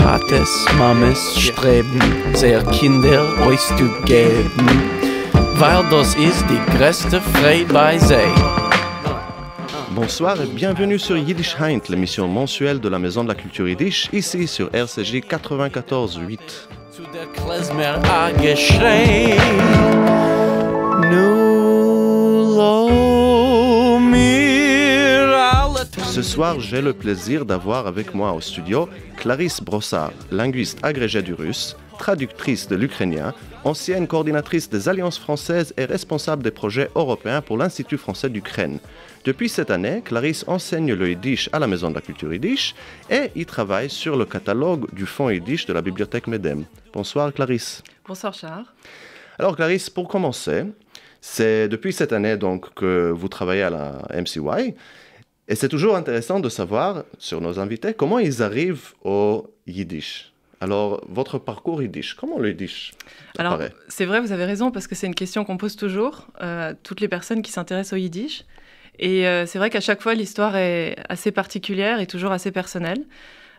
Tates, Mames streben, sehr Kinder euch zu geben, weil das ist die größte Freude bei sich. Bonsoir et bienvenue sur Yiddish Heint, l'émission mensuelle de la Maison de la Culture Yiddish, ici sur RCJ 94.8. Zu der Klezmer a geschrei, nu lo mir alle. Ce soir, j'ai le plaisir d'avoir avec moi au studio Clarisse Brossard, linguiste agrégée du russe, traductrice de l'ukrainien, ancienne coordinatrice des Alliances françaises et responsable des projets européens pour l'Institut français d'Ukraine. Depuis cette année, Clarisse enseigne le yiddish à la Maison de la Culture Yiddish et y travaille sur le catalogue du Fonds Yiddish de la Bibliothèque MEDEM. Bonsoir Clarisse. Bonsoir Charles. Alors Clarisse, pour commencer, c'est depuis cette année donc que vous travaillez à la MCY et c'est toujours intéressant de savoir sur nos invités comment ils arrivent au yiddish. Alors, votre parcours yiddish, comment le yiddish Alors, apparaît ? c'est vrai, vous avez raison, parce que c'est une question qu'on pose toujours à toutes les personnes qui s'intéressent au yiddish. Et c'est vrai qu'à chaque fois, l'histoire est assez particulière et toujours assez personnelle.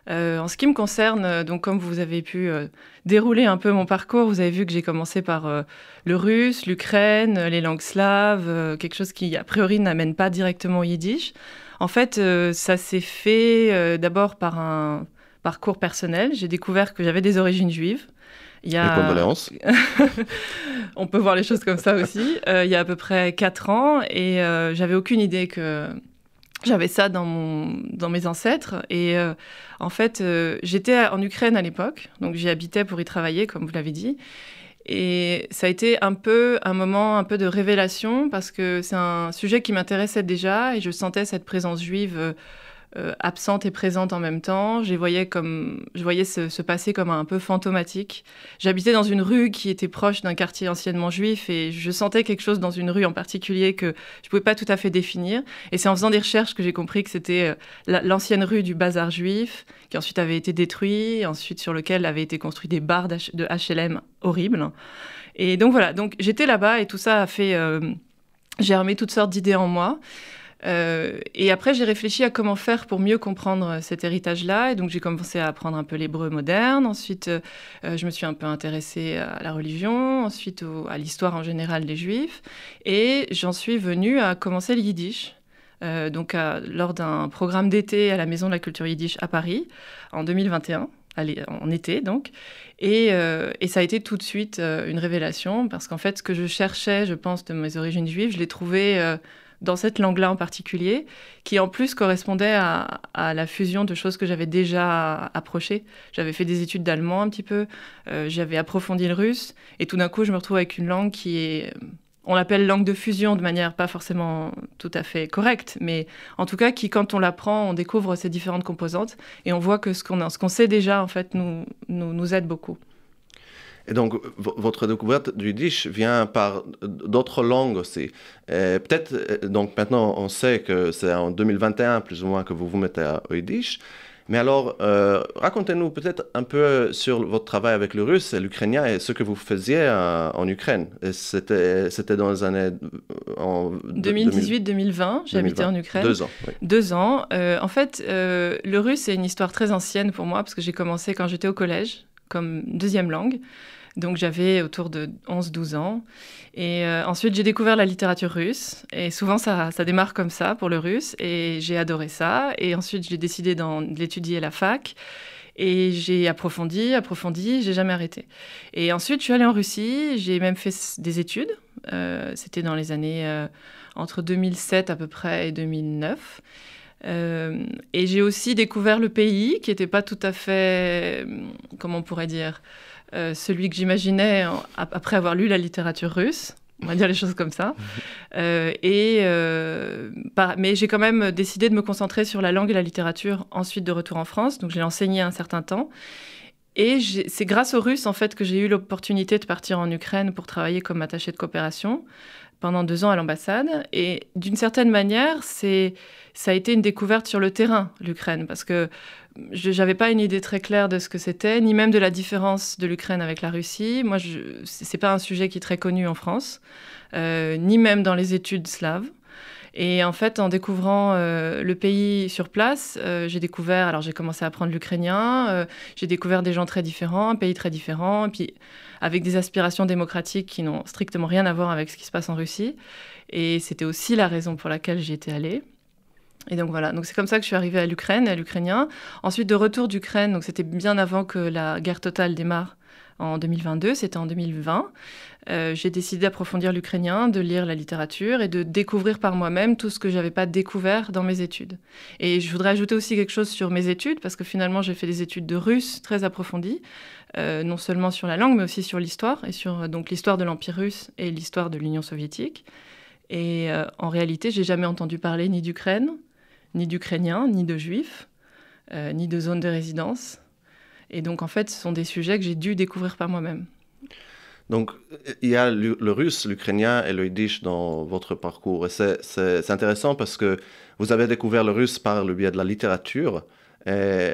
En ce qui me concerne, donc comme vous avez pu dérouler un peu mon parcours, vous avez vu que j'ai commencé par le russe, l'Ukraine, les langues slaves, quelque chose qui, a priori, n'amène pas directement au yiddish. En fait, ça s'est fait d'abord par un parcours personnel. J'ai découvert que j'avais des origines juives. Les condoléances. On peut voir les choses comme ça aussi. Il y a à peu près 4 ans et j'avais aucune idée que j'avais ça dans mes ancêtres. Et en fait, j'étais en Ukraine à l'époque, donc j'y habitais pour y travailler, comme vous l'avez dit. Et ça a été un moment un peu de révélation parce que c'est un sujet qui m'intéressait déjà et je sentais cette présence juive absente et présente en même temps. Je voyais se passer comme un peu fantomatique. J'habitais dans une rue qui était proche d'un quartier anciennement juif et je sentais quelque chose dans une rue en particulier que je ne pouvais pas tout à fait définir. Et c'est en faisant des recherches que j'ai compris que c'était l'ancienne rue du bazar juif qui ensuite avait été détruit, ensuite sur lequel avaient été construits des bars de HLM horribles. Et donc voilà, donc j'étais là-bas et tout ça a fait germer toutes sortes d'idées en moi. Et après, j'ai réfléchi à comment faire pour mieux comprendre cet héritage-là. Et donc, j'ai commencé à apprendre un peu l'hébreu moderne. Ensuite, je me suis un peu intéressée à la religion, ensuite à l'histoire en général des Juifs. Et j'en suis venue à commencer le yiddish. Lors d'un programme d'été à la Maison de la Culture Yiddish à Paris, en 2021, en été donc. Et ça a été tout de suite une révélation, parce qu'en fait, ce que je cherchais, je pense, de mes origines juives, je l'ai trouvé dans cette langue-là en particulier, qui en plus correspondait à la fusion de choses que j'avais déjà approchées. J'avais fait des études d'allemand un petit peu, j'avais approfondi le russe, et tout d'un coup, je me retrouve avec une langue qui est... On l'appelle langue de fusion de manière pas forcément tout à fait correcte, mais en tout cas, qui, quand on l'apprend, on découvre ses différentes composantes, et on voit que ce qu'on sait déjà, en fait, nous aide beaucoup. Et donc, votre découverte du yiddish vient par d'autres langues aussi. Peut-être, donc maintenant, on sait que c'est en 2021, plus ou moins, que vous vous mettez au yiddish. Mais alors, racontez-nous peut-être un peu sur votre travail avec le russe et l'ukrainien et ce que vous faisiez en Ukraine. C'était dans les années... 2018-2020, j'ai habité en Ukraine. 2 ans. Oui. 2 ans. En fait, le russe, c'est une histoire très ancienne pour moi, parce que j'ai commencé quand j'étais au collège, comme deuxième langue. Donc j'avais autour de 11-12 ans. Et ensuite, j'ai découvert la littérature russe. Et souvent, ça démarre comme ça pour le russe. Et j'ai adoré ça. Et ensuite, j'ai décidé de l'étudier à la fac. Et j'ai approfondi, j'ai jamais arrêté. Et ensuite, je suis allée en Russie. J'ai même fait des études. C'était dans les années entre 2007 à peu près et 2009. Et j'ai aussi découvert le pays qui n'était pas tout à fait, comment on pourrait dire, celui que j'imaginais après avoir lu la littérature russe. On va dire les choses comme ça. Mais j'ai quand même décidé de me concentrer sur la langue et la littérature ensuite de retour en France. Donc, je l'ai enseigné un certain temps. Et c'est grâce aux Russes, en fait, que j'ai eu l'opportunité de partir en Ukraine pour travailler comme attachée de coopération pendant 2 ans à l'ambassade. Et d'une certaine manière, ça a été une découverte sur le terrain, l'Ukraine, parce que je n'avais pas une idée très claire de ce que c'était, ni même de la différence de l'Ukraine avec la Russie. Moi, ce n'est pas un sujet qui est très connu en France, ni même dans les études slaves. Et en fait, en découvrant le pays sur place, j'ai commencé à apprendre l'ukrainien, j'ai découvert des gens très différents, un pays très différent, et puis avec des aspirations démocratiques qui n'ont strictement rien à voir avec ce qui se passe en Russie. Et c'était aussi la raison pour laquelle j'y étais allée. Et donc voilà, donc c'est comme ça que je suis arrivée à l'Ukraine, à l'ukrainien. Ensuite, de retour d'Ukraine, donc c'était bien avant que la guerre totale démarre en 2022, c'était en 2020. J'ai décidé d'approfondir l'ukrainien, de lire la littérature et de découvrir par moi-même tout ce que je n'avais pas découvert dans mes études. Et je voudrais ajouter aussi quelque chose sur mes études, parce que finalement, j'ai fait des études de russe très approfondies, non seulement sur la langue, mais aussi sur l'histoire, et sur donc l'histoire de l'Empire russe et l'histoire de l'Union soviétique. Et en réalité, j'ai jamais entendu parler ni d'Ukraine, ni d'Ukrainiens, ni de Juifs, ni de zones de résidence. Et donc, en fait, ce sont des sujets que j'ai dû découvrir par moi-même. Donc, il y a le russe, l'ukrainien et le yiddish dans votre parcours. Et c'est intéressant parce que vous avez découvert le russe par le biais de la littérature et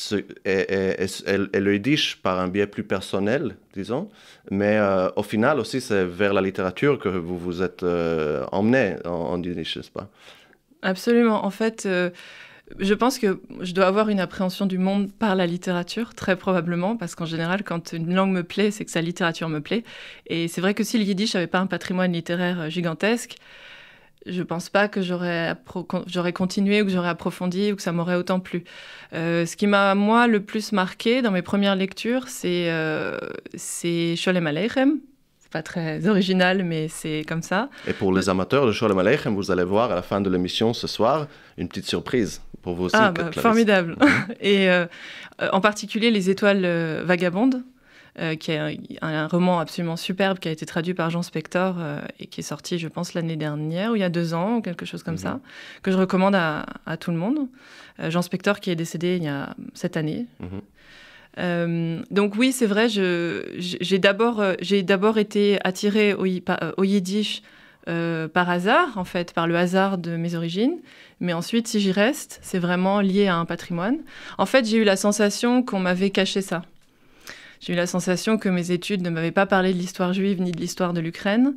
le yiddish par un biais plus personnel, disons. Mais au final aussi, c'est vers la littérature que vous vous êtes emmené en yiddish, n'est-ce pas? Absolument. En fait, je pense que je dois avoir une appréhension du monde par la littérature, très probablement, parce qu'en général, quand une langue me plaît, c'est que sa littérature me plaît. Et c'est vrai que si le yiddish n'avait pas un patrimoine littéraire gigantesque, je ne pense pas que j'aurais continué ou que j'aurais approfondi ou que ça m'aurait autant plu. Ce qui m'a, moi, le plus marqué dans mes premières lectures, c'est Sholem Aleichem. Pas très original, mais c'est comme ça. Et pour les amateurs de Sholem Aleichem, vous allez voir à la fin de l'émission ce soir une petite surprise pour vous aussi. Formidable. Et en particulier Les Étoiles vagabondes, qui est un roman absolument superbe qui a été traduit par Jean Spector et qui est sorti, je pense, l'année dernière ou il y a 2 ans ou quelque chose comme ça, que je recommande à tout le monde. Jean Spector qui est décédé il y a cette année. Donc oui, c'est vrai, j'ai d'abord été attirée au yiddish par hasard, en fait, par le hasard de mes origines. Mais ensuite, si j'y reste, c'est vraiment lié à un patrimoine. En fait, j'ai eu la sensation qu'on m'avait caché ça. J'ai eu la sensation que mes études ne m'avaient pas parlé de l'histoire juive ni de l'histoire de l'Ukraine,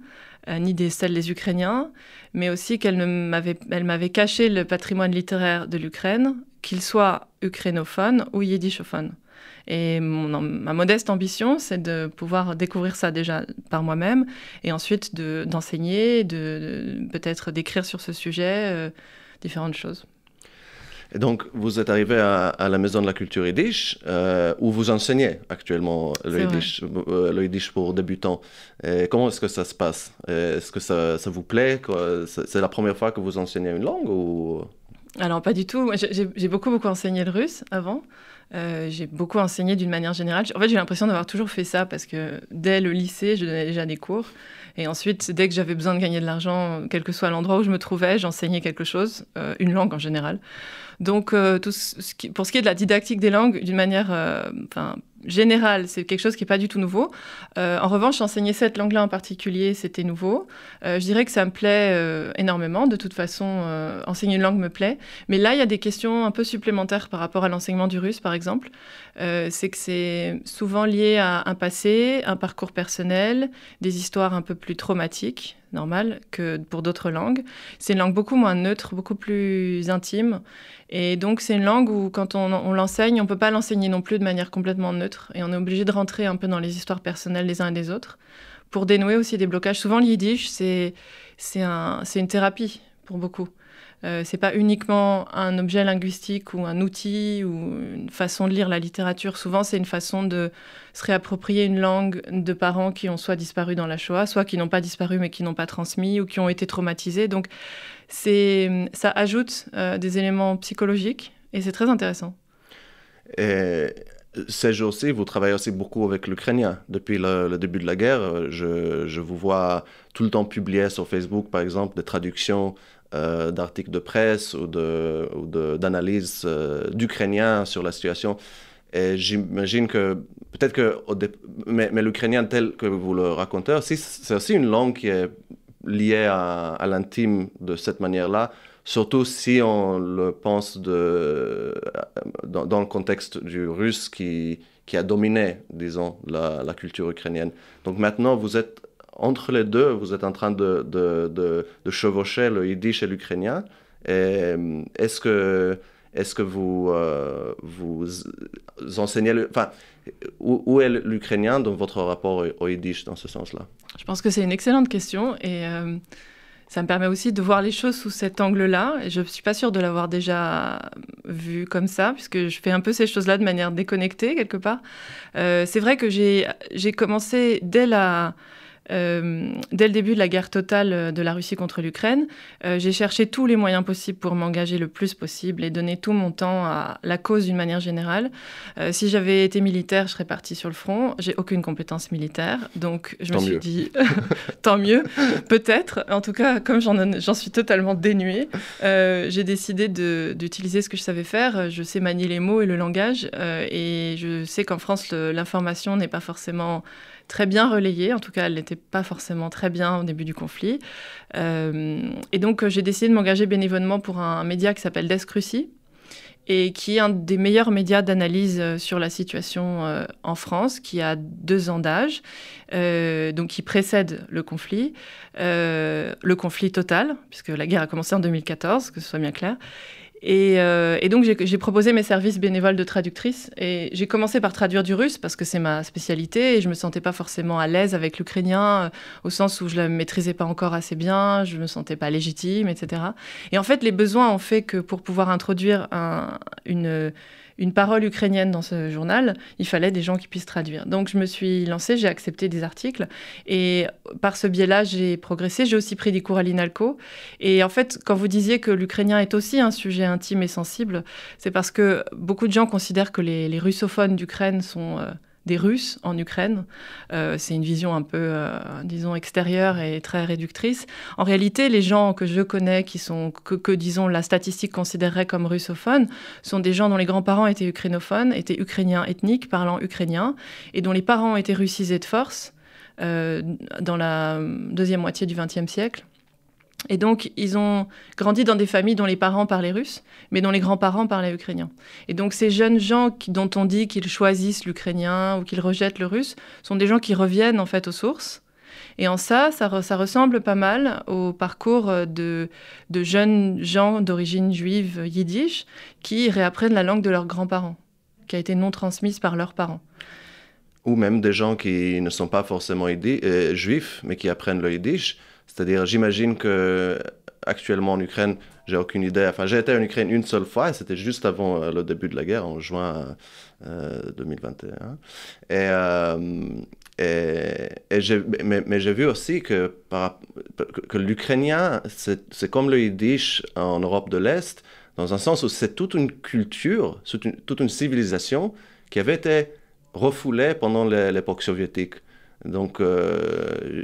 ni celle des Ukrainiens, mais aussi qu'elle m'avait caché le patrimoine littéraire de l'Ukraine, qu'il soit ukrainophone ou yiddishophone. Et ma modeste ambition, c'est de pouvoir découvrir ça déjà par moi-même et ensuite d'enseigner, peut-être d'écrire sur ce sujet différentes choses. Et donc, vous êtes arrivé à la Maison de la Culture Yiddish, où vous enseignez actuellement le Yiddish pour débutants. Et comment est-ce que ça se passe? Est-ce que ça vous plaît? C'est la première fois que vous enseignez une langue ou... Alors, pas du tout. J'ai beaucoup enseigné le russe avant. J'ai beaucoup enseigné d'une manière générale. En fait, j'ai l'impression d'avoir toujours fait ça parce que dès le lycée, je donnais déjà des cours. Et ensuite, dès que j'avais besoin de gagner de l'argent, quel que soit l'endroit où je me trouvais, j'enseignais quelque chose, une langue en général. Donc, pour ce qui est de la didactique des langues, d'une manière générale, c'est quelque chose qui n'est pas du tout nouveau. En revanche, enseigner cette langue-là en particulier, c'était nouveau. Je dirais que ça me plaît énormément. De toute façon, enseigner une langue me plaît. Mais là, il y a des questions un peu supplémentaires par rapport à l'enseignement du russe, par exemple. C'est que c'est souvent lié à un passé, un parcours personnel, des histoires un peu plus traumatiques, normal, que pour d'autres langues. C'est une langue beaucoup moins neutre, beaucoup plus intime. Et donc, c'est une langue où, quand on l'enseigne, on ne peut pas l'enseigner non plus de manière complètement neutre. Et on est obligé de rentrer un peu dans les histoires personnelles des uns et des autres pour dénouer aussi des blocages. Souvent, le yiddish, c'est une thérapie pour beaucoup. C'est pas uniquement un objet linguistique ou un outil ou une façon de lire la littérature. Souvent, c'est une façon de se réapproprier une langue de parents qui ont soit disparu dans la Shoah, soit qui n'ont pas disparu mais qui n'ont pas transmis ou qui ont été traumatisés. Donc, ça ajoute des éléments psychologiques et c'est très intéressant. Et ces jours-ci, vous travaillez aussi beaucoup avec l'ukrainien. Depuis le début de la guerre, je vous vois tout le temps publier sur Facebook, par exemple, des traductions d'articles de presse ou d'analyses d'ukrainien sur la situation. Et j'imagine que, peut-être que, mais l'ukrainien tel que vous le racontez, c'est aussi une langue qui est liée à l'intime de cette manière-là, surtout si on le pense dans le contexte du russe qui a dominé, disons, la culture ukrainienne. Donc maintenant, vous êtes entre les deux, vous êtes en train de chevaucher le yiddish et l'ukrainien. Et est-ce que vous enseignez... Enfin, où est l'ukrainien dans votre rapport au yiddish dans ce sens-là? Je pense que c'est une excellente question et ça me permet aussi de voir les choses sous cet angle-là. Et je ne suis pas sûre de l'avoir déjà vu comme ça, puisque je fais un peu ces choses-là de manière déconnectée, quelque part. C'est vrai que j'ai commencé dès le début de la guerre totale de la Russie contre l'Ukraine, j'ai cherché tous les moyens possibles pour m'engager le plus possible et donner tout mon temps à la cause d'une manière générale. Si j'avais été militaire, je serais partie sur le front. J'ai aucune compétence militaire, donc je me suis dit, tant mieux, peut-être. En tout cas, comme j'en suis totalement dénuée, j'ai décidé d'utiliser ce que je savais faire. Je sais manier les mots et le langage, et je sais qu'en France, l'information n'est pas forcément très bien relayée. En tout cas, elle n'était pas forcément très bien au début du conflit. Et donc, j'ai décidé de m'engager bénévolement pour un média qui s'appelle Desk Russie et qui est un des meilleurs médias d'analyse sur la situation en France, qui a 2 ans d'âge, donc qui précède le conflit total, puisque la guerre a commencé en 2014, que ce soit bien clair. Et donc, j'ai proposé mes services bénévoles de traductrice. Et j'ai commencé par traduire du russe parce que c'est ma spécialité et je ne me sentais pas forcément à l'aise avec l'ukrainien, au sens où je ne la maîtrisais pas encore assez bien, je ne me sentais pas légitime, etc. Et en fait, les besoins ont fait que pour pouvoir introduire une parole ukrainienne dans ce journal, il fallait des gens qui puissent traduire. Donc, je me suis lancée, j'ai accepté des articles. Et par ce biais-là, j'ai progressé. J'ai aussi pris des cours à l'INALCO. Et en fait, quand vous disiez que l'ukrainien est aussi un sujet intime et sensible, c'est parce que beaucoup de gens considèrent que les russophones d'Ukraine sont des Russes en Ukraine. C'est une vision un peu, disons, extérieure et très réductrice. En réalité, les gens que je connais, que disons, la statistique considérerait comme russophones, sont des gens dont les grands-parents étaient ukrainophones, étaient ukrainiens ethniques, parlant ukrainien, et dont les parents ont été russisés de force dans la deuxième moitié du XXe siècle. Et donc, ils ont grandi dans des familles dont les parents parlaient russe, mais dont les grands-parents parlaient ukrainien. Et donc, ces jeunes gens dont on dit qu'ils choisissent l'ukrainien ou qu'ils rejettent le russe sont des gens qui reviennent en fait aux sources. Et en ça ressemble pas mal au parcours de jeunes gens d'origine juive yiddish qui réapprennent la langue de leurs grands-parents, qui a été non transmise par leurs parents. Ou même des gens qui ne sont pas forcément juifs, mais qui apprennent le yiddish. C'est-à-dire, j'imagine qu'actuellement en Ukraine, j'ai aucune idée. Enfin, j'ai été en Ukraine une seule fois, et c'était juste avant le début de la guerre, en juin 2021. Mais j'ai vu aussi que l'ukrainien, c'est comme le yiddish en Europe de l'Est, dans un sens où c'est toute une culture, toute une civilisation qui avait été refoulée pendant l'époque soviétique. Donc,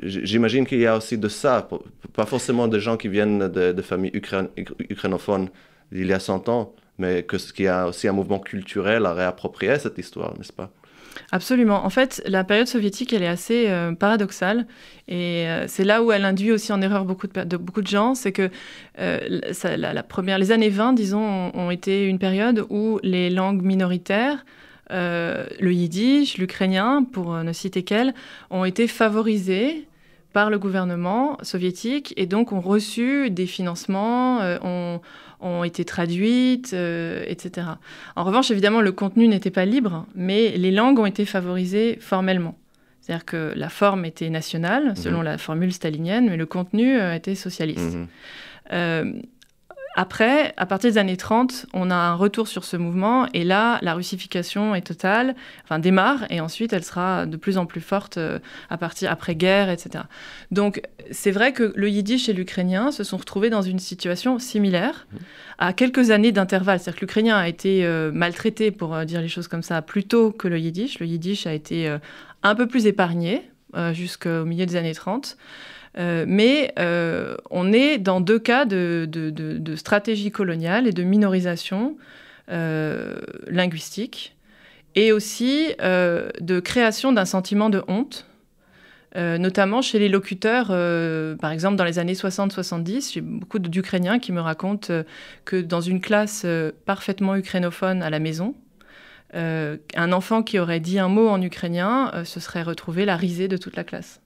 j'imagine qu'il y a aussi de ça, pas forcément des gens qui viennent de familles ukrainophones d'il y a 100 ans, mais qu'il y a aussi un mouvement culturel à réapproprier cette histoire, n'est-ce pas? Absolument. En fait, la période soviétique, elle est assez paradoxale. Et c'est là où elle induit aussi en erreur beaucoup de gens. C'est que les années 20, disons, ont été une période où les langues minoritaires, le yiddish, l'ukrainien, pour ne citer qu'elles, ont été favorisées par le gouvernement soviétique et donc ont reçu des financements, ont été traduites, etc. En revanche, évidemment, le contenu n'était pas libre, mais les langues ont été favorisées formellement. C'est-à-dire que la forme était nationale, selon la formule stalinienne, mais le contenu était socialiste. Après, à partir des années 30, on a un retour sur ce mouvement et là, la russification est totale, démarre et ensuite elle sera de plus en plus forte à partir après-guerre, etc. Donc, c'est vrai que le yiddish et l'ukrainien se sont retrouvés dans une situation similaire à quelques années d'intervalle. C'est-à-dire que l'ukrainien a été maltraité, pour dire les choses comme ça, plus tôt que le yiddish. Le yiddish a été un peu plus épargné jusqu'au milieu des années 30. Mais on est dans 2 cas de stratégie coloniale et de minorisation linguistique et aussi de création d'un sentiment de honte, notamment chez les locuteurs. Par exemple, dans les années 60-70, j'ai beaucoup d'Ukrainiens qui me racontent que dans une classe parfaitement ukrainophone à la maison, un enfant qui aurait dit un mot en ukrainien se serait retrouvé la risée de toute la classe.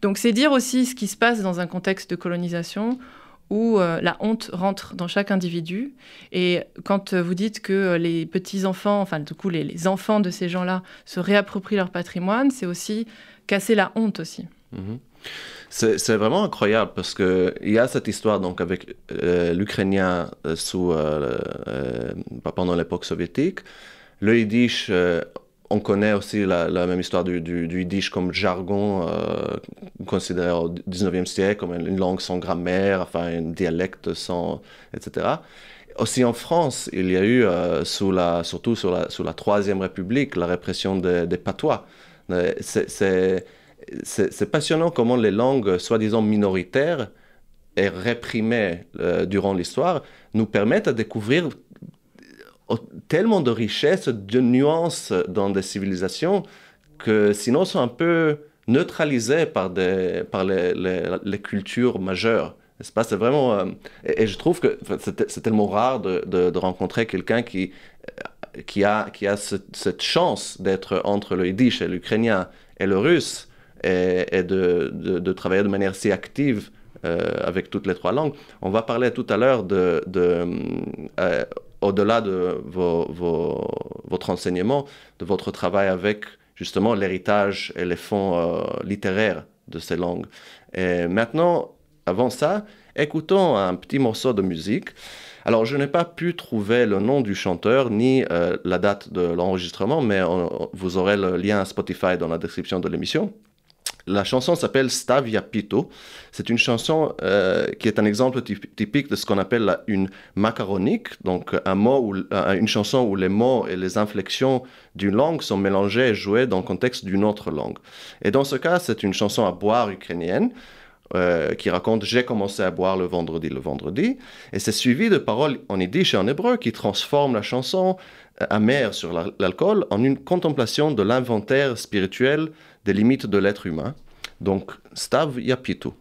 Donc c'est dire aussi ce qui se passe dans un contexte de colonisation où la honte rentre dans chaque individu. Et quand vous dites que les petits-enfants, enfin du coup les enfants de ces gens-là se réapproprient leur patrimoine, c'est aussi casser la honte aussi. C'est vraiment incroyable parce qu'il y a cette histoire donc, avec l'Ukrainien pendant l'époque soviétique. Le yiddish, on connaît aussi la même histoire du yiddish comme jargon considéré au 19e siècle comme une langue sans grammaire, enfin un dialecte sans, etc. Aussi en France, il y a eu, surtout sous la Troisième République, la répression des patois. C'est passionnant comment les langues soi-disant minoritaires et réprimées durant l'histoire nous permettent de découvrir tellement de richesses, de nuances dans des civilisations que sinon sont un peu neutralisées par les cultures majeures. N'est-ce pas? C'est vraiment... et je trouve que c'est tellement rare de rencontrer quelqu'un qui a cette chance d'être entre le yiddish et l'ukrainien et le russe et de travailler de manière si active avec toutes les trois langues. On va parler tout à l'heure au-delà de votre enseignement, de votre travail avec justement l'héritage et les fonds littéraires de ces langues. Et maintenant, avant ça, écoutons un petit morceau de musique. Alors, je n'ai pas pu trouver le nom du chanteur ni la date de l'enregistrement, mais vous aurez le lien Spotify dans la description de l'émission. La chanson s'appelle Stavia Pito. C'est une chanson qui est un exemple typique de ce qu'on appelle une macaronique, donc une chanson où les mots et les inflexions d'une langue sont mélangés et joués dans le contexte d'une autre langue. Et dans ce cas, c'est une chanson à boire ukrainienne qui raconte « J'ai commencé à boire le vendredi ». Et c'est suivi de paroles en yiddish et en hébreu qui transforment la chanson amère sur l'alcool en une contemplation de l'inventaire spirituel des limites de l'être humain. Donc, Stavia Pito.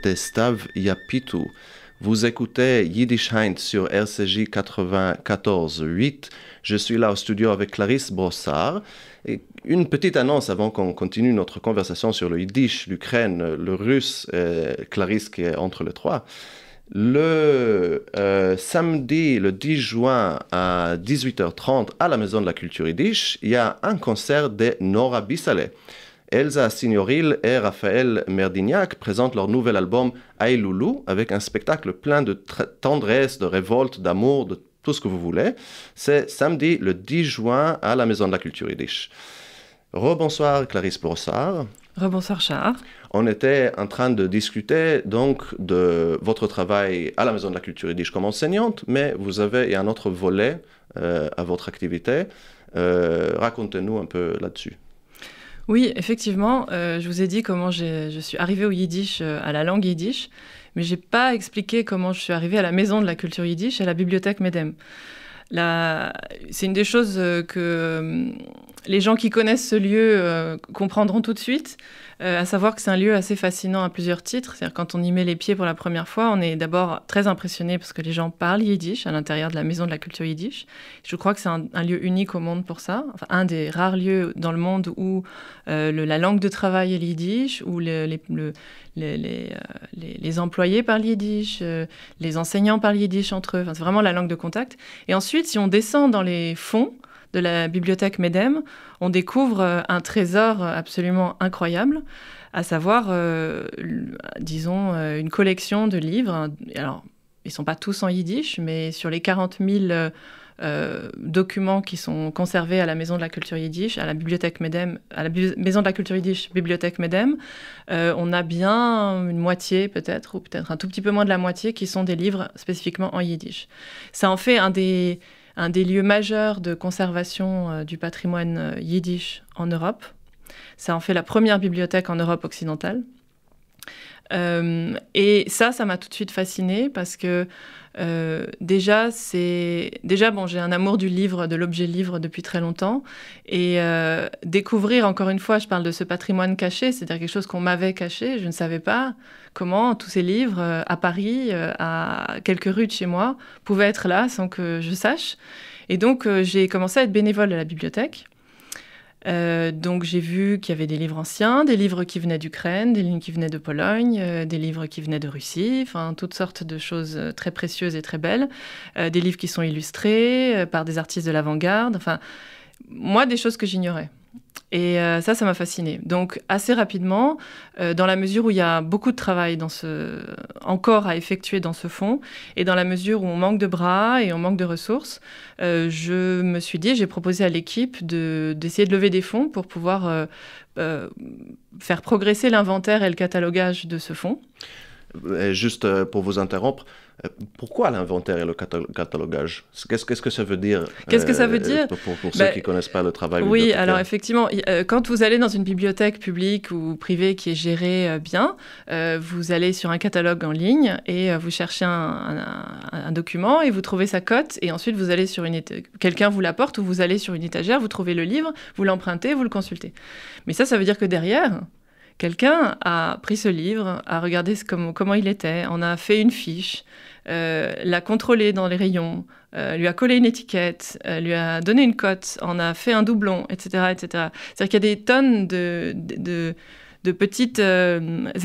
c'était Stav Yapitu. Vous écoutez Yiddish Heint sur RCJ 94.8. Je suis là au studio avec Clarisse Brossard. Et une petite annonce avant qu'on continue notre conversation sur le Yiddish, l'Ukraine, le russe, Clarisse qui est entre les trois. Le samedi, le 10 juin à 18h30 à la Maison de la Culture Yiddish, il y a un concert de Nora Bissale. Elsa Signoril et Raphaël Merdignac présentent leur nouvel album Aïe Loulou avec un spectacle plein de tendresse, de révolte, d'amour, de tout ce que vous voulez. C'est samedi le 10 juin à la Maison de la Culture Yiddish. Rebonsoir Clarisse Brossard. Rebonsoir Char. On était en train de discuter donc de votre travail à la Maison de la Culture Yiddish comme enseignante, mais vous avez un autre volet à votre activité. Racontez-nous un peu là-dessus. Oui, effectivement, je vous ai dit comment je suis arrivée au Yiddish, à la langue Yiddish, mais je n'ai pas expliqué comment je suis arrivée à la Maison de la Culture Yiddish, à la bibliothèque Medem. C'est une des choses que les gens qui connaissent ce lieu comprendront tout de suite, à savoir que c'est un lieu assez fascinant à plusieurs titres. C'est-à-dire quand on y met les pieds pour la première fois, on est d'abord très impressionné parce que les gens parlent yiddish à l'intérieur de la Maison de la Culture Yiddish. Je crois que c'est un lieu unique au monde pour ça. Enfin, un des rares lieux dans le monde où la langue de travail est le yiddish, où les employés parlent yiddish, les enseignants parlent yiddish entre eux. Enfin, c'est vraiment la langue de contact. Et ensuite, si on descend dans les fonds de la bibliothèque Medem, on découvre un trésor absolument incroyable, à savoir, disons, une collection de livres. Alors, ils ne sont pas tous en yiddish, mais sur les 40 000 documents qui sont conservés à la Maison de la Culture Yiddish, à la bibliothèque Medem, à la Maison de la Culture Yiddish, bibliothèque Medem, on a bien une moitié peut-être, ou peut-être un tout petit peu moins de la moitié, qui sont des livres spécifiquement en yiddish. Ça en fait un des lieux majeurs de conservation du patrimoine yiddish en Europe. Ça en fait la première bibliothèque en Europe occidentale. Et ça m'a tout de suite fascinée parce que déjà, bon, j'ai un amour du livre, de l'objet livre depuis très longtemps. Et découvrir, encore une fois, je parle de ce patrimoine caché, c'est-à-dire quelque chose qu'on m'avait caché. Je ne savais pas comment tous ces livres à Paris, à quelques rues de chez moi, pouvaient être là sans que je sache. Et donc, j'ai commencé à être bénévole à la bibliothèque. Donc j'ai vu qu'il y avait des livres anciens, des livres qui venaient d'Ukraine, des livres qui venaient de Pologne, des livres qui venaient de Russie, enfin toutes sortes de choses très précieuses et très belles, des livres qui sont illustrés par des artistes de l'avant-garde, enfin moi des choses que j'ignorais. Et ça m'a fascinée. Donc, assez rapidement, dans la mesure où il y a beaucoup de travail encore à effectuer dans ce fonds, et dans la mesure où on manque de bras et on manque de ressources, je me suis dit, j'ai proposé à l'équipe d'essayer de lever des fonds pour pouvoir faire progresser l'inventaire et le catalogage de ce fonds. Et juste pour vous interrompre, pourquoi l'inventaire et le catalogage ? Qu'est-ce que ça veut dire ? Qu'est-ce que ça veut dire ? Pour ceux qui ne connaissent pas le travail Oui, alors effectivement, quand vous allez dans une bibliothèque publique ou privée qui est gérée bien, vous allez sur un catalogue en ligne et vous cherchez un document et vous trouvez sa cote et ensuite vous allez sur quelqu'un vous l'apporte ou vous allez sur une étagère, vous trouvez le livre, vous l'empruntez, vous le consultez. Mais ça veut dire que derrière, quelqu'un a pris ce livre, a regardé comment il était, en a fait une fiche, l'a contrôlé dans les rayons, lui a collé une étiquette, lui a donné une cote, en a fait un doublon, etc., etc. C'est-à-dire qu'il y a des tonnes de petites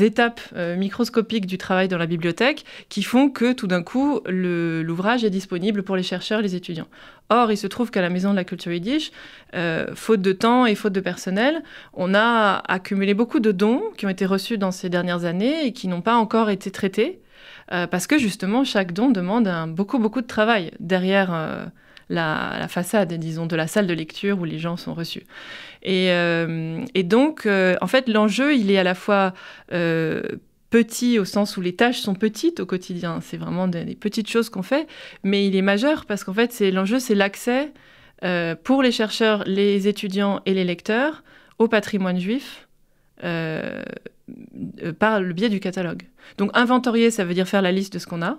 étapes microscopiques du travail dans la bibliothèque qui font que tout d'un coup, l'ouvrage est disponible pour les chercheurs, les étudiants. Or, il se trouve qu'à la Maison de la Culture Yiddish, faute de temps et faute de personnel, on a accumulé beaucoup de dons qui ont été reçus dans ces dernières années et qui n'ont pas encore été traités parce que justement, chaque don demande beaucoup de travail derrière la façade, disons, de la salle de lecture où les gens sont reçus. Et donc, en fait, l'enjeu, il est à la fois petit au sens où les tâches sont petites au quotidien. C'est vraiment des petites choses qu'on fait, mais il est majeur parce qu'en fait, l'enjeu, c'est l'accès pour les chercheurs, les étudiants et les lecteurs au patrimoine juif par le biais du catalogue. Donc, inventorier, ça veut dire faire la liste de ce qu'on a,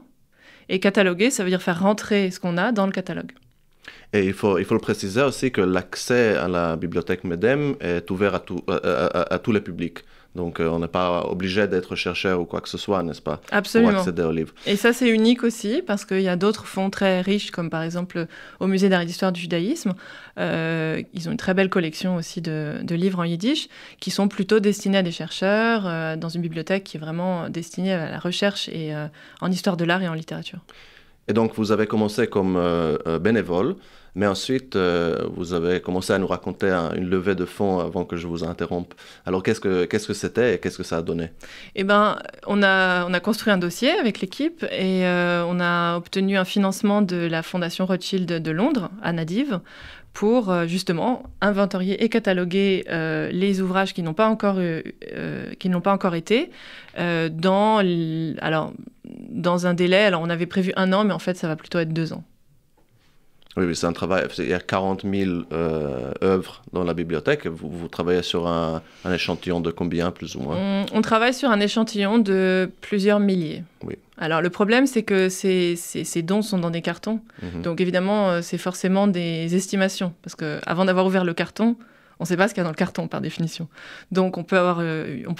et cataloguer, ça veut dire faire rentrer ce qu'on a dans le catalogue. Et il faut le préciser aussi que l'accès à la bibliothèque Medem est ouvert à tous les publics. Donc, on n'est pas obligé d'être chercheur ou quoi que ce soit, n'est-ce pas? Absolument. Pour accéder aux livres. Et ça, c'est unique aussi, parce qu'il y a d'autres fonds très riches, comme par exemple au Musée d'art et d'histoire du judaïsme. Ils ont une très belle collection aussi de livres en yiddish, qui sont plutôt destinés à des chercheurs, dans une bibliothèque qui est vraiment destinée à la recherche et en histoire de l'art et en littérature. Et donc, vous avez commencé comme bénévole, mais ensuite, vous avez commencé à nous raconter une levée de fonds avant que je vous interrompe. Alors, qu'est-ce que c'était et qu'est-ce que ça a donné? Eh ben, on a construit un dossier avec l'équipe et on a obtenu un financement de la Fondation Rothschild de Londres, à Nadiv, pour justement inventorier et cataloguer les ouvrages qui n'ont pas encore été dans un délai. Alors, on avait prévu 1 an, mais en fait, ça va plutôt être 2 ans. Oui, c'est un travail. Il y a 40 000 œuvres dans la bibliothèque. Vous travaillez sur un échantillon de combien, plus ou moins? On travaille sur un échantillon de plusieurs milliers. Oui. Alors, le problème, c'est que ces dons sont dans des cartons. Mm-hmm. Donc, évidemment, c'est forcément des estimations. Parce qu'avant d'avoir ouvert le carton, on ne sait pas ce qu'il y a dans le carton, par définition. Donc, on peut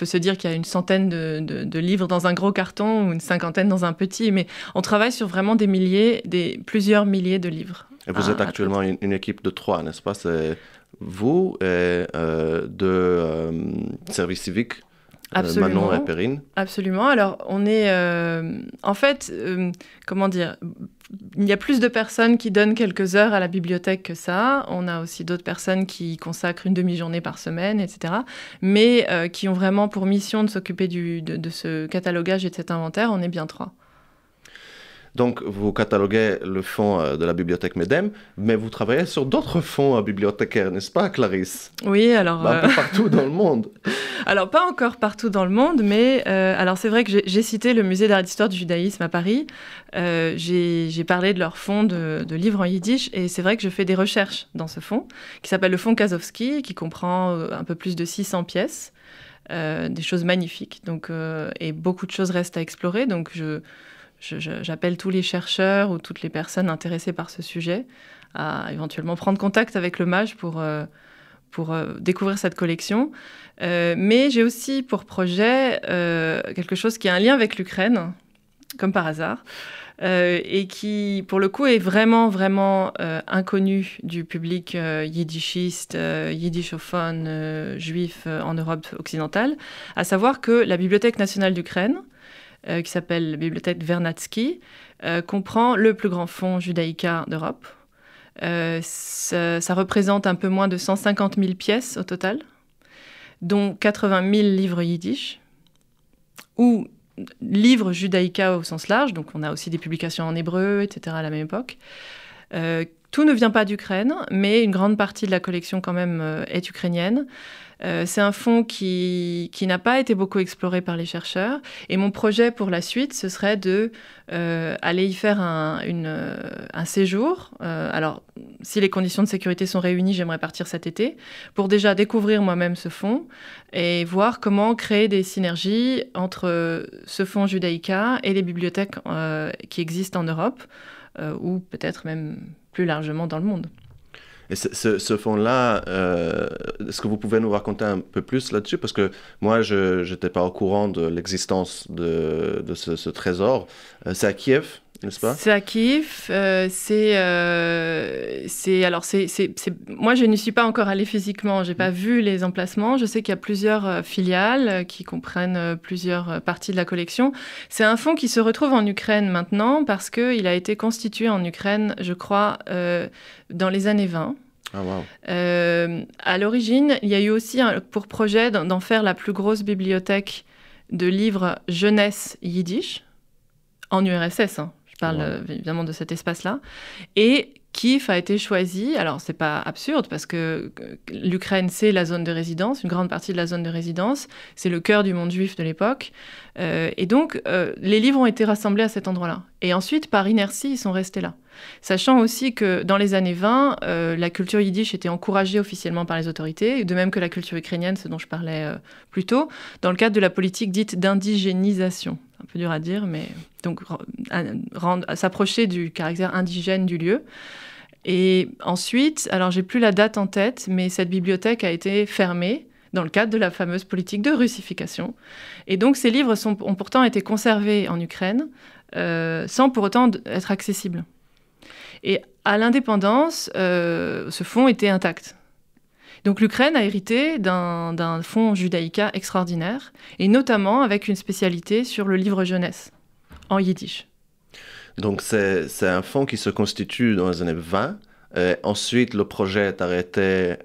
se dire qu'il y a une centaine de livres dans un gros carton ou une 50aine dans un petit. Mais on travaille sur vraiment plusieurs milliers de livres. Et vous êtes actuellement une équipe de 3, n'est-ce pas? C'est vous et 2 services civiques, Manon et Perrine. Absolument. Alors, on est... en fait, comment dire? Il y a plus de personnes qui donnent quelques heures à la bibliothèque que ça. On a aussi d'autres personnes qui consacrent une demi-journée par semaine, etc. Mais qui ont vraiment pour mission de s'occuper de ce catalogage et de cet inventaire. On est bien 3. Donc, vous cataloguez le fonds de la bibliothèque MEDEM, mais vous travaillez sur d'autres fonds bibliothécaires, n'est-ce pas, Clarisse? Oui, alors... Un peu partout dans le monde. Alors, pas encore partout dans le monde, mais alors c'est vrai que j'ai cité le Musée d'art et d'histoire du judaïsme à Paris. J'ai parlé de leur fonds de livres en yiddish, et c'est vrai que je fais des recherches dans ce fonds, qui s'appelle le fonds Kazowski, qui comprend un peu plus de 600 pièces, des choses magnifiques. Donc, et beaucoup de choses restent à explorer, donc j'appelle tous les chercheurs ou toutes les personnes intéressées par ce sujet à éventuellement prendre contact avec le MAJ pour découvrir cette collection. Mais j'ai aussi pour projet quelque chose qui a un lien avec l'Ukraine, comme par hasard, et qui, pour le coup, est vraiment, vraiment inconnu du public yiddishiste, yiddishophone, juif en Europe occidentale, à savoir que la Bibliothèque nationale d'Ukraine, qui s'appelle la bibliothèque Vernadsky, comprend le plus grand fonds judaïka d'Europe. Ça représente un peu moins de 150 000 pièces au total, dont 80 000 livres yiddish, ou livres judaïka au sens large, donc on a aussi des publications en hébreu, etc. à la même époque. Tout ne vient pas d'Ukraine, mais une grande partie de la collection quand même est ukrainienne. C'est un fonds qui n'a pas été beaucoup exploré par les chercheurs. Et mon projet pour la suite, ce serait d'aller y faire un séjour. Alors, si les conditions de sécurité sont réunies, j'aimerais partir cet été pour déjà découvrir moi-même ce fonds et voir comment créer des synergies entre ce fonds judaïka et les bibliothèques qui existent en Europe ou peut-être même plus largement dans le monde. Et ce fonds-là, est-ce que vous pouvez nous raconter un peu plus là-dessus? Parce que moi, je n'étais pas au courant de l'existence de ce trésor. C'est à Kiev, n'est-ce pas? C'est à Kiev. Moi, je n'y suis pas encore allée physiquement. Je n'ai pas vu les emplacements. Je sais qu'il y a plusieurs filiales qui comprennent plusieurs parties de la collection. C'est un fonds qui se retrouve en Ukraine maintenant parce qu'il a été constitué en Ukraine, je crois, dans les années 20. Ah, wow. À l'origine, il y a eu aussi pour projet d'en faire la plus grosse bibliothèque de livres jeunesse yiddish en URSS. Je parle évidemment de cet espace-là. Et Kiev a été choisi. Alors, c'est pas absurde parce que l'Ukraine, c'est la zone de résidence, une grande partie de la zone de résidence. C'est le cœur du monde juif de l'époque. Et donc, les livres ont été rassemblés à cet endroit-là. Et ensuite, par inertie, ils sont restés là. Sachant aussi que dans les années 20, la culture yiddish était encouragée officiellement par les autorités, de même que la culture ukrainienne, ce dont je parlais plus tôt, dans le cadre de la politique dite d'indigénisation. Un peu dur à dire, mais donc s'approcher du caractère indigène du lieu. Et ensuite, alors j'ai plus la date en tête, mais cette bibliothèque a été fermée dans le cadre de la fameuse politique de russification. Et donc ces livres ont pourtant été conservés en Ukraine sans pour autant être accessibles. Et à l'indépendance, ce fonds était intact. Donc l'Ukraine a hérité d'un fonds Judaïka extraordinaire, et notamment avec une spécialité sur le livre jeunesse, en yiddish. Donc c'est un fonds qui se constitue dans les années 20. Ensuite, le projet est arrêté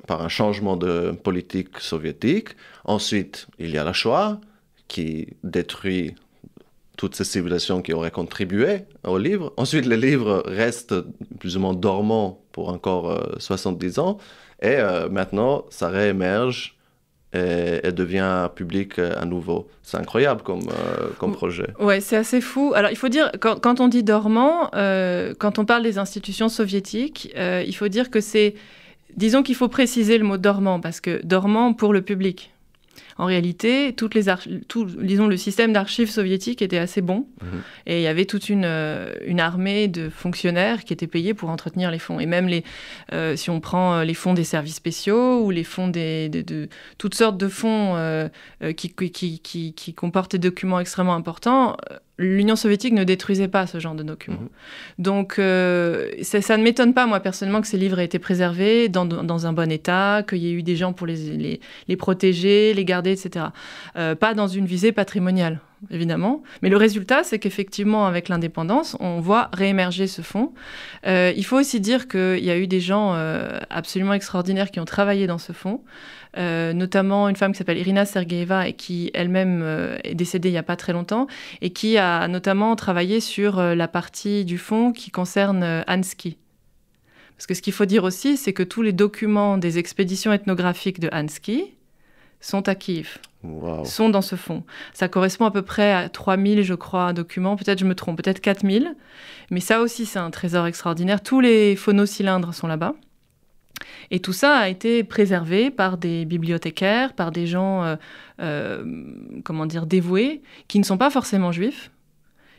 par un changement de politique soviétique. Ensuite, il y a la Shoah, qui détruit toutes ces civilisations qui auraient contribué au livre. Ensuite, le livre reste plus ou moins dormant pour encore 70 ans. Et maintenant, ça réémerge et devient public à nouveau. C'est incroyable comme projet. Ouais, c'est assez fou. Alors, il faut dire, quand on dit dormant, quand on parle des institutions soviétiques, il faut dire que c'est... Disons qu'il faut préciser le mot dormant, parce que dormant pour le public. En réalité, disons, le système d'archives soviétique était assez bon. Et il y avait toute une armée de fonctionnaires qui étaient payés pour entretenir les fonds. Et même, si on prend les fonds des services spéciaux ou les fonds de toutes sortes de fonds qui comportent des documents extrêmement importants, l'Union soviétique ne détruisait pas ce genre de documents. Donc, ça ne m'étonne pas, moi, personnellement, que ces livres aient été préservés dans un bon état, qu'il y ait eu des gens pour les protéger, les garder, etc. Pas dans une visée patrimoniale, évidemment. Mais le résultat, c'est qu'effectivement, avec l'indépendance, on voit réémerger ce fonds. Il faut aussi dire qu'il y a eu des gens absolument extraordinaires qui ont travaillé dans ce fonds. Notamment une femme qui s'appelle Irina Sergeeva et qui elle-même est décédée il n'y a pas très longtemps et qui a notamment travaillé sur la partie du fonds qui concerne Ansky. Parce que ce qu'il faut dire aussi, c'est que tous les documents des expéditions ethnographiques de Ansky sont à Kiev, sont dans ce fonds. Ça correspond à peu près à 3000, je crois, documents. Peut-être je me trompe, peut-être 4000. Mais ça aussi, c'est un trésor extraordinaire. Tous les phonocylindres sont là-bas. Et tout ça a été préservé par des bibliothécaires, par des gens, dévoués, qui ne sont pas forcément juifs,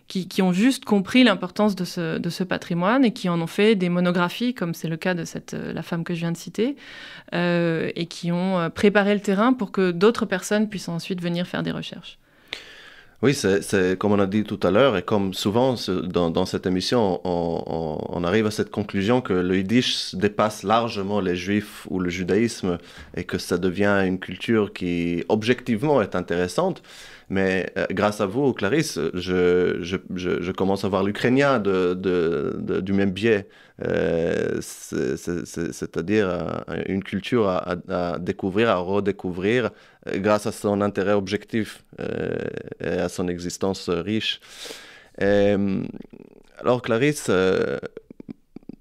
qui ont juste compris l'importance de ce patrimoine et qui en ont fait des monographies, comme c'est le cas de la femme que je viens de citer, et qui ont préparé le terrain pour que d'autres personnes puissent ensuite venir faire des recherches. Oui, c'est comme on a dit tout à l'heure, et comme souvent dans cette émission, on arrive à cette conclusion que le yiddish dépasse largement les juifs ou le judaïsme, et que ça devient une culture qui, objectivement, est intéressante. Mais grâce à vous, Clarisse, je commence à voir l'ukrainien du même biais. C'est-à-dire une culture à découvrir, à redécouvrir, grâce à son intérêt objectif et à son existence riche. Alors, Clarisse,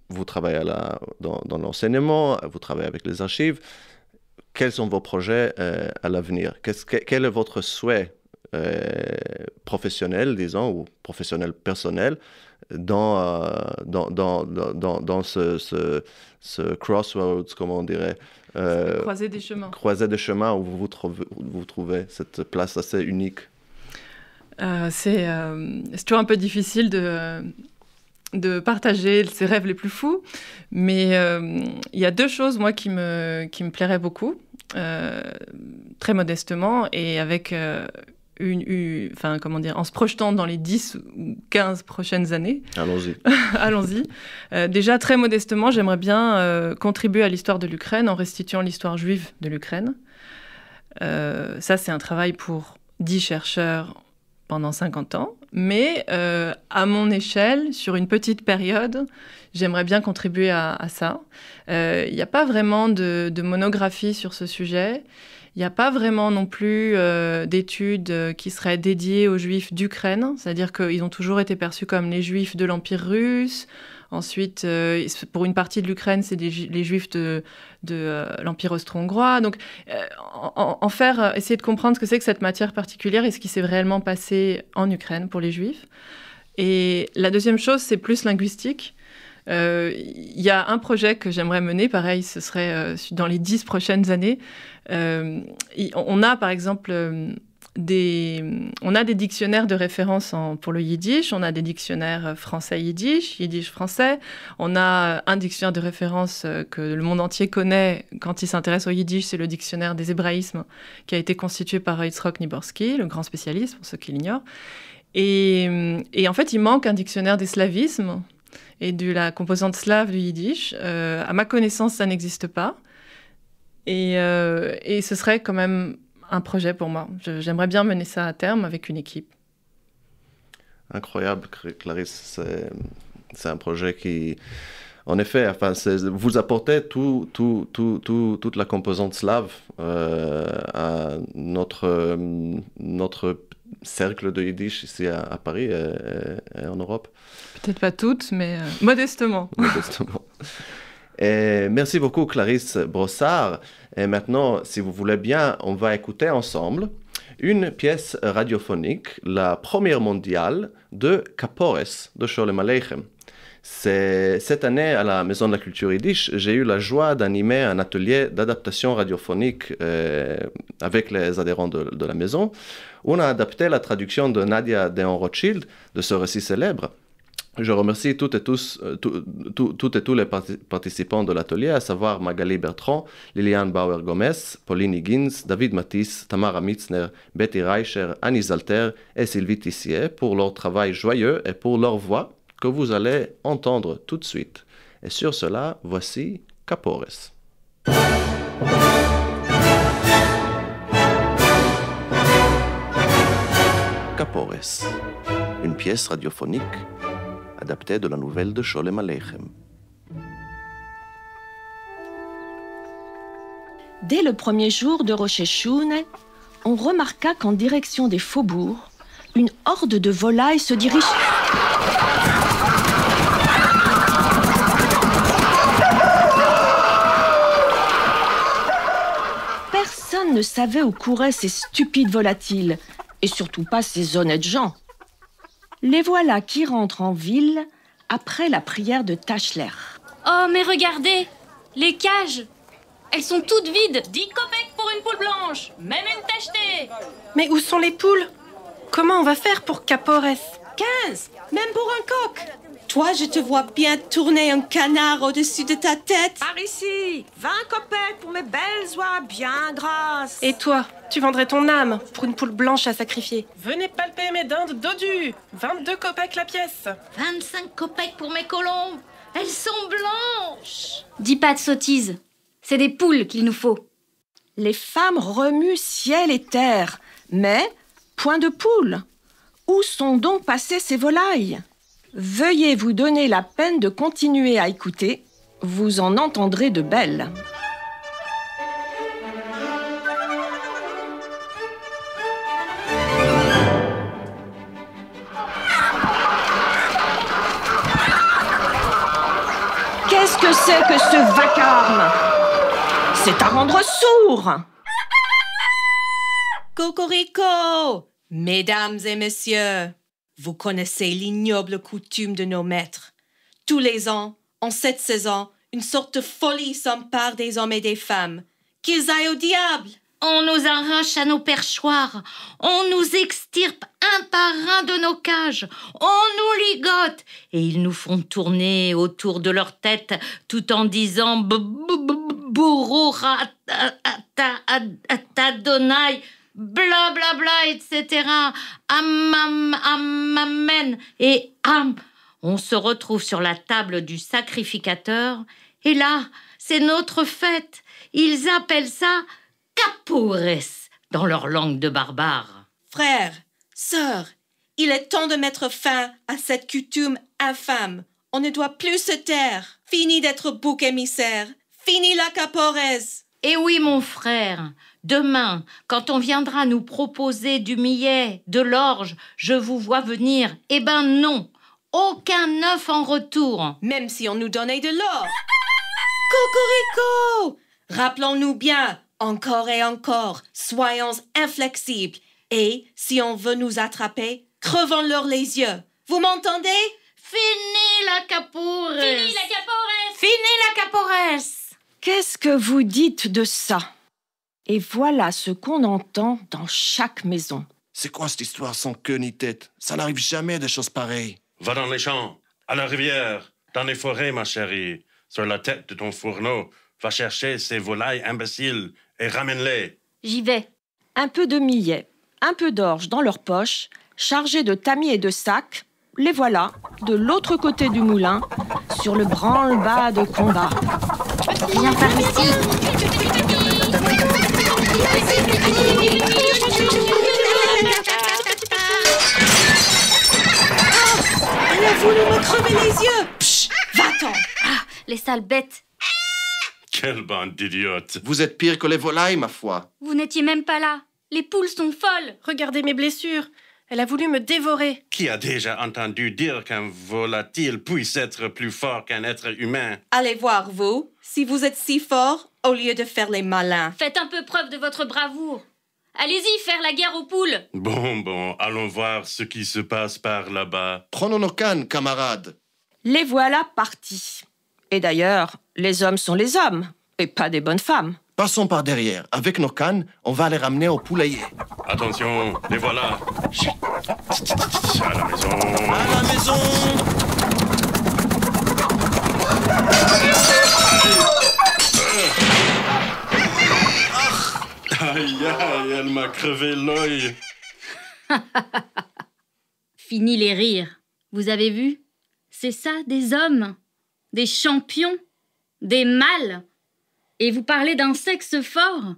vous travaillez dans l'enseignement, vous travaillez avec les archives. Quels sont vos projets à l'avenir? Quel est votre souhait professionnel, disons, ou professionnel personnel dans ce crossroads, comment on dirait, croisée des chemins. Croisée des chemins où vous trouvez cette place assez unique. C'est toujours un peu difficile de partager ses rêves les plus fous, mais il y a deux choses, moi, qui me plairaient beaucoup, très modestement, et avec... en se projetant dans les 10 ou 15 prochaines années. Allons-y. Allons-y. Déjà, très modestement, j'aimerais bien contribuer à l'histoire de l'Ukraine en restituant l'histoire juive de l'Ukraine. Ça, c'est un travail pour 10 chercheurs pendant 50 ans. Mais à mon échelle, sur une petite période, j'aimerais bien contribuer à ça. Il n'y a pas vraiment de monographie sur ce sujet. Il n'y a pas vraiment non plus d'études qui seraient dédiées aux Juifs d'Ukraine, c'est-à-dire qu'ils ont toujours été perçus comme les Juifs de l'Empire russe. Ensuite, pour une partie de l'Ukraine, c'est les Juifs de l'Empire austro-hongrois. Donc, essayer de comprendre ce que c'est que cette matière particulière et ce qui s'est réellement passé en Ukraine pour les Juifs. Et la deuxième chose, c'est plus linguistique. Il y a un projet que j'aimerais mener, pareil, ce serait dans les 10 prochaines années. On a, par exemple, on a des dictionnaires de référence pour le yiddish, on a des dictionnaires français-yiddish, yiddish-français, on a un dictionnaire de référence que le monde entier connaît quand il s'intéresse au yiddish, c'est le dictionnaire des hébraïsmes qui a été constitué par Yitzhak Niborski, le grand spécialiste, pour ceux qui l'ignorent. Et en fait, il manque un dictionnaire des slavismes et de la composante slave du yiddish. À ma connaissance, ça n'existe pas. Et ce serait quand même un projet pour moi. J'aimerais bien mener ça à terme avec une équipe. Incroyable, Clarisse. C'est un projet qui, en effet, enfin, vous apportez toute la composante slave à notre cercle de Yiddish ici à Paris et en Europe. Peut-être pas toutes, mais modestement. Modestement. Et merci beaucoup, Clarisse Brossard. Et maintenant, si vous voulez bien, on va écouter ensemble une pièce radiophonique, la première mondiale de Kapores de Sholem Aleichem. Cette année, à la Maison de la Culture Yiddish, j'ai eu la joie d'animer un atelier d'adaptation radiophonique avec les adhérents de la maison, où on a adapté la traduction de Nadia Deon-Rothschild de ce récit célèbre. Je remercie toutes et tous les participants de l'atelier, à savoir Magali Bertrand, Liliane Bauer-Gomez, Pauline Higgins, David Matisse, Tamara Mitzner, Betty Reicher, Annie Zalter et Sylvie Tissier pour leur travail joyeux et pour leur voix que vous allez entendre tout de suite. Et sur cela, voici Kapores. Kapores, une pièce radiophonique adaptée de la nouvelle de Sholem Aleichem. Dès le premier jour de Rosh Hashanah, on remarqua qu'en direction des faubourgs, une horde de volailles se dirige... Personne ne savait où couraient ces stupides volatiles, et surtout pas ces honnêtes gens. Les voilà qui rentrent en ville après la prière de Tachler. Oh, mais regardez, les cages, elles sont toutes vides. 10 kopecks pour une poule blanche, même une tachetée. Mais où sont les poules? Comment on va faire pour Kapores? 15, même pour un coq. Toi, je te vois bien tourner un canard au-dessus de ta tête. Par ici, 20 kopecks pour mes belles oies bien grasses. Et toi, tu vendrais ton âme pour une poule blanche à sacrifier. Venez palper mes dindes dodues. 22 kopecks la pièce. 25 kopecks pour mes colombes, elles sont blanches. Dis pas de sottises, c'est des poules qu'il nous faut. Les femmes remuent ciel et terre, mais point de poule. Où sont donc passées ces volailles? Veuillez vous donner la peine de continuer à écouter, vous en entendrez de belles. Qu'est-ce que c'est que ce vacarme? C'est à rendre sourd! Cocorico! Mesdames et messieurs, vous connaissez l'ignoble coutume de nos maîtres. Tous les ans, en cette saison, une sorte de folie s'empare des hommes et des femmes. Qu'ils aillent au diable! On nous arrache à nos perchoirs, on nous extirpe un par un de nos cages, on nous ligote et ils nous font tourner autour de leur tête tout en disant Bourroura Adonai, bla bla bla, etc. Amen et am. On se retrouve sur la table du sacrificateur et là, c'est notre fête. Ils appellent ça Kapores dans leur langue de barbare. Frères, sœurs, il est temps de mettre fin à cette coutume infâme. On ne doit plus se taire. Fini d'être bouc émissaire. Fini la Kapores. Eh oui, mon frère, demain, quand on viendra nous proposer du millet, de l'orge, je vous vois venir. Eh ben non, aucun œuf en retour. Même si on nous donnait de l'or. Cocorico! Rappelons-nous bien, encore et encore, soyons inflexibles. Et, si on veut nous attraper, crevons-leur les yeux. Vous m'entendez? Fini la Kapores! Fini la Kapores! Fini la Kapores! Qu'est-ce que vous dites de ça? Et voilà ce qu'on entend dans chaque maison. C'est quoi cette histoire sans queue ni tête? Ça n'arrive jamais des choses pareilles. Va dans les champs, à la rivière, dans les forêts, ma chérie. Sur la tête de ton fourneau, va chercher ces volailles imbéciles et ramène-les. J'y vais. Un peu de millet, un peu d'orge dans leurs poches, chargés de tamis et de sacs, les voilà, de l'autre côté du moulin, sur le branle-bas de combat. Viens par ici. Elle a voulu me crever les yeux. Psh, va-t'en. Ah, les sales bêtes. Quelle bande d'idiotes. Vous êtes pire que les volailles, ma foi. Vous n'étiez même pas là. Les poules sont folles. Regardez mes blessures. Elle a voulu me dévorer. Qui a déjà entendu dire qu'un volatile puisse être plus fort qu'un être humain? Allez voir, vous, si vous êtes si fort, au lieu de faire les malins. Faites un peu preuve de votre bravoure. Allez-y, faire la guerre aux poules. Bon, allons voir ce qui se passe par là-bas. Prenons nos cannes, camarades. Les voilà partis. Et d'ailleurs, les hommes sont les hommes, et pas des bonnes femmes. Passons par derrière. Avec nos cannes, on va les ramener au poulailler. Attention, les voilà. Chut. À la maison. À la maison! Aïe, elle m'a crevé l'œil. Fini les rires. Vous avez vu? C'est ça, des hommes, des champions, des mâles. Et vous parlez d'un sexe fort?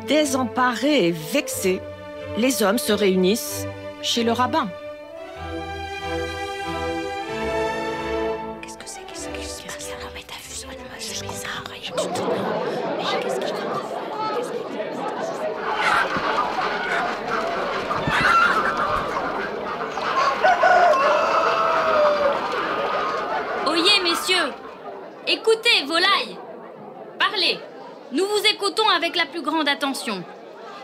Désemparés et vexés, les hommes se réunissent chez le rabbin. Qu'est-ce que c'est? Qu'est-ce qui se passe? Non, mais t'as vu ça? Oyez, messieurs! Écoutez, volailles! Parlez! Nous vous écoutons avec la plus grande attention.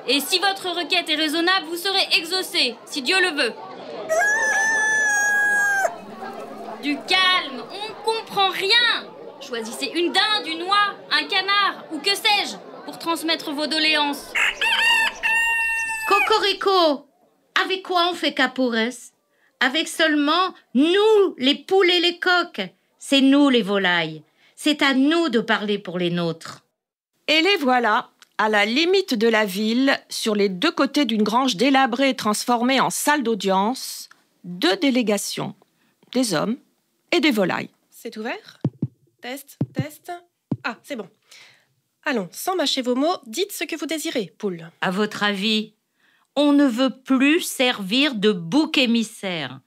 Et si votre requête est raisonnable, vous serez exaucés, si Dieu le veut. Du calme, on ne comprend rien. Choisissez une dinde, une oie, un canard, ou que sais-je, pour transmettre vos doléances. Cocorico, avec quoi on fait Caporès? Avec seulement nous, les poules et les coqs. C'est nous, les volailles. C'est à nous de parler pour les nôtres. Et les voilà, à la limite de la ville, sur les deux côtés d'une grange délabrée et transformée en salle d'audience, deux délégations, des hommes et des volailles. C'est ouvert? Test. Ah, c'est bon. Allons, sans mâcher vos mots, dites ce que vous désirez, poule. À votre avis, on ne veut plus servir de bouc émissaire.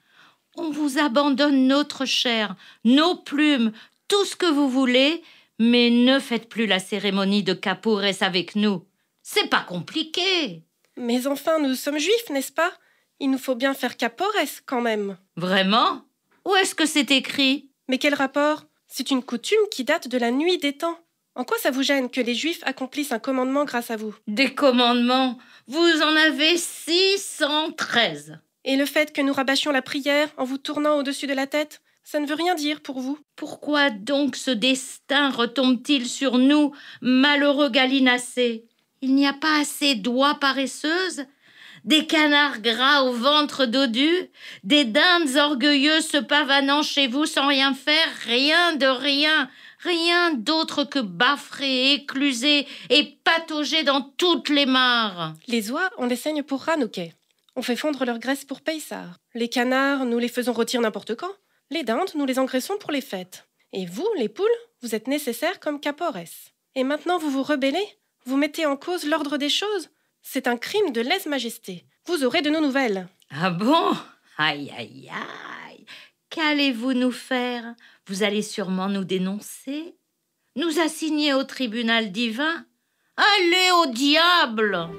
On vous abandonne notre chair, nos plumes, tout ce que vous voulez, mais ne faites plus la cérémonie de Caporès avec nous. C'est pas compliqué. Mais enfin, nous sommes juifs, n'est-ce pas? Il nous faut bien faire Caporès, quand même. Vraiment? Où est-ce que c'est écrit? Mais quel rapport? C'est une coutume qui date de la nuit des temps. En quoi ça vous gêne que les juifs accomplissent un commandement grâce à vous? Des commandements? Vous en avez 613. Et le fait que nous rabâchions la prière en vous tournant au-dessus de la tête, ça ne veut rien dire pour vous? Pourquoi donc ce destin retombe-t-il sur nous, malheureux gallinacés? Il n'y a pas assez d'oies paresseuses? Des canards gras au ventre dodu? Des dindes orgueilleuses se pavanant chez vous sans rien faire? Rien de rien! Rien d'autre que baffer, écluser et patauger dans toutes les mares. Les oies, on les saigne pour Hanouké. On fait fondre leur graisse pour Pessah. Les canards, nous les faisons rôtir n'importe quand. Les dindes, nous les engraissons pour les fêtes. Et vous, les poules, vous êtes nécessaires comme Caporès. Et maintenant, vous vous rebellez? Vous mettez en cause l'ordre des choses? C'est un crime de lèse-majesté. Vous aurez de nos nouvelles. Ah bon? Aïe, aïe, aïe. Qu'allez-vous nous faire? Vous allez sûrement nous dénoncer? Nous assigner au tribunal divin? Allez au diable!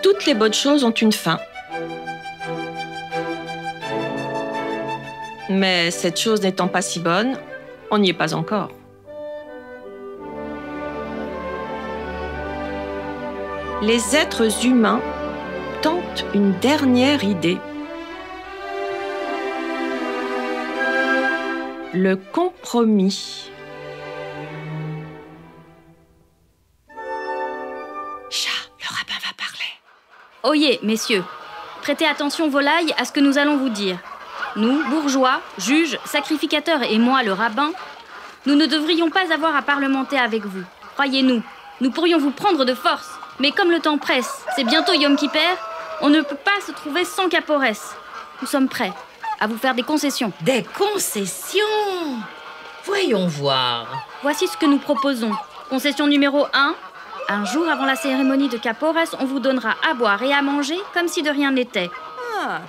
Toutes les bonnes choses ont une fin. Mais cette chose n'étant pas si bonne, on n'y est pas encore. Les êtres humains tentent une dernière idée. Le compromis. Chat, le rabbin va parler. Oyez, messieurs, prêtez attention, volailles, à ce que nous allons vous dire. Nous, bourgeois, juges, sacrificateurs et moi, le rabbin, nous ne devrions pas avoir à parlementer avec vous. Croyez-nous, nous pourrions vous prendre de force. Mais comme le temps presse, c'est bientôt Yom Kipper, on ne peut pas se trouver sans caporesse. Nous sommes prêts à vous faire des concessions. Des concessions? Voyons voir. Voici ce que nous proposons. Concession numéro 1. Un jour avant la cérémonie de Capores, on vous donnera à boire et à manger comme si de rien n'était. Ah,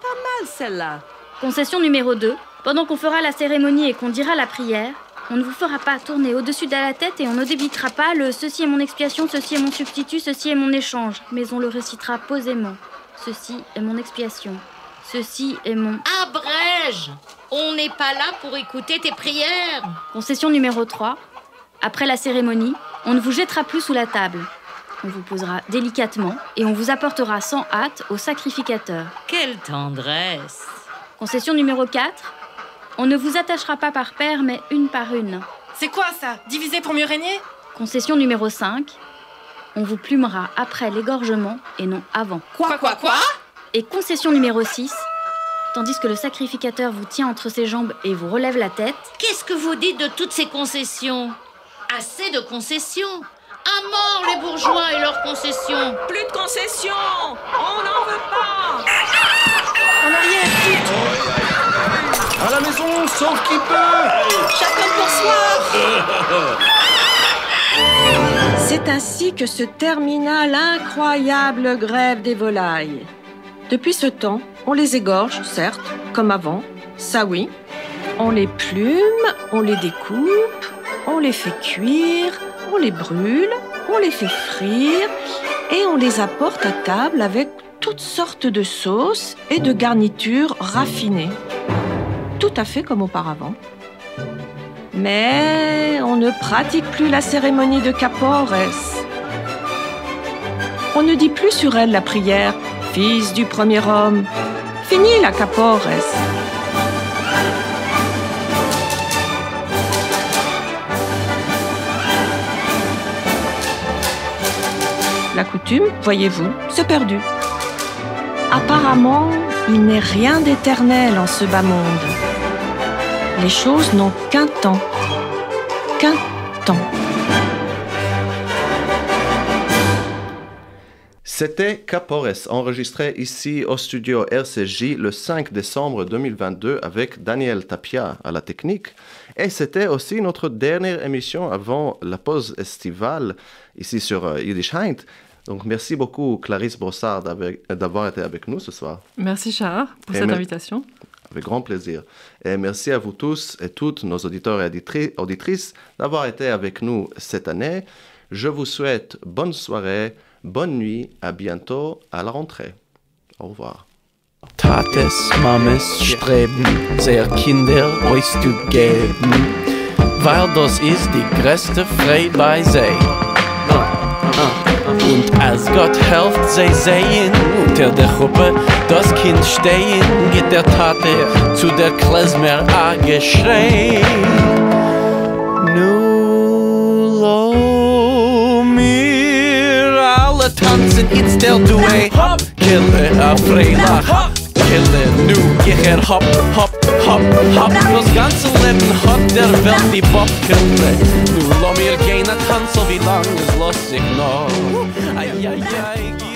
pas mal celle-là. Concession numéro 2. Pendant qu'on fera la cérémonie et qu'on dira la prière, on ne vous fera pas tourner au-dessus de la tête et on ne débitera pas le « ceci est mon expiation, ceci est mon substitut, ceci est mon échange », mais on le récitera posément. « Ceci est mon expiation, ceci est mon… » Abrège! On n'est pas là pour écouter tes prières. Concession numéro 3. Après la cérémonie, on ne vous jettera plus sous la table. On vous posera délicatement et on vous apportera sans hâte au sacrificateur. Quelle tendresse! Concession numéro 4. On ne vous attachera pas par paire, mais une par une. C'est quoi ça? Diviser pour mieux régner? Concession numéro 5. On vous plumera après l'égorgement et non avant. Quoi? Et concession numéro 6. Tandis que le sacrificateur vous tient entre ses jambes et vous relève la tête. Qu'est-ce que vous dites de toutes ces concessions? Assez de concessions. À mort les bourgeois et leurs concessions. Plus de concessions. On n'en veut pas. En arrière, vite. À la maison, sauf qui peut. Chacun pour soi. C'est ainsi que se termina l'incroyable grève des volailles. Depuis ce temps, on les égorge, certes, comme avant, ça oui. On les plume, on les découpe, on les fait cuire, on les brûle, on les fait frire et on les apporte à table avec toutes sortes de sauces et de garnitures raffinées. Tout à fait comme auparavant. Mais on ne pratique plus la cérémonie de Capores. On ne dit plus sur elle la prière « Fils du premier homme ». Fini la Capores. La coutume, voyez-vous, s'est perdue. Apparemment, il n'est rien d'éternel en ce bas monde. Les choses n'ont qu'un temps. Qu'un temps. C'était Capores, enregistré ici au studio RCJ le 5 décembre 2022 avec Daniel Tapia à la technique. Et c'était aussi notre dernière émission avant la pause estivale ici sur Yiddish Heint. Donc merci beaucoup Clarisse Brossard d'avoir été avec nous ce soir. Merci Shahar pour cette invitation. Avec grand plaisir. Et merci à vous tous et toutes, nos auditeurs et auditrices, d'avoir été avec nous cette année. Je vous souhaite bonne soirée, bonne nuit, à bientôt à la rentrée. Au revoir. Tates, Mames streben, sehr Kinder euch zu geben, weil das ist die größte Freude bei sie. Und als Gott helft, sie sehen unter der Gruppe das Kind stehen, geht der Tate zu der Klezmer a geschrei. Nu lo mir alle tanzen, it's der Duet. Kille a Freilach, Kille nu gicher hop, hop, hop, hop. Das ganze Leben hat der Welt die Bob gekriegt. Nu lo mir gehen a tanzen, wie lang es los sich noch. Ay, ay, ay.